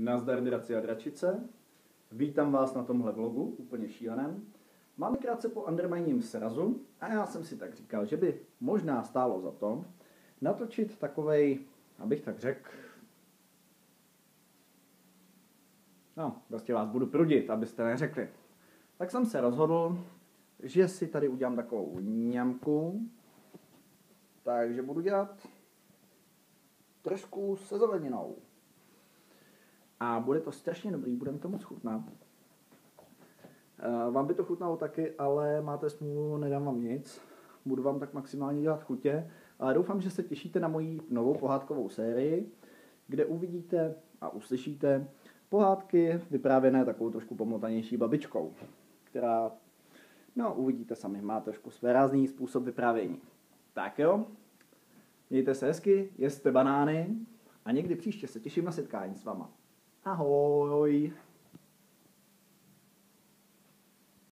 Nazdar draci a dračice, vítám vás na tomhle vlogu, úplně šíleném. Máme krátce po underminím srazu a já jsem si tak říkal, že by možná stálo za to natočit takovej, abych tak řekl, prostě vás budu prudit, abyste neřekli. Tak jsem se rozhodl, že si tady udělám takovou ňamku, takže budu dělat trošku se zeleninou. A bude to strašně dobrý, budeme to moc chutnat. Vám by to chutnalo taky, ale máte smůlu, nedám vám nic. Budu vám tak maximálně dělat chutě. Ale doufám, že se těšíte na moji novou pohádkovou sérii, kde uvidíte a uslyšíte pohádky vyprávěné takovou trošku pomotanější babičkou, která, uvidíte sami, má trošku svérázný způsob vyprávění. Tak jo, mějte se hezky, jeste banány a někdy příště se těším na setkání s váma. Ahoj!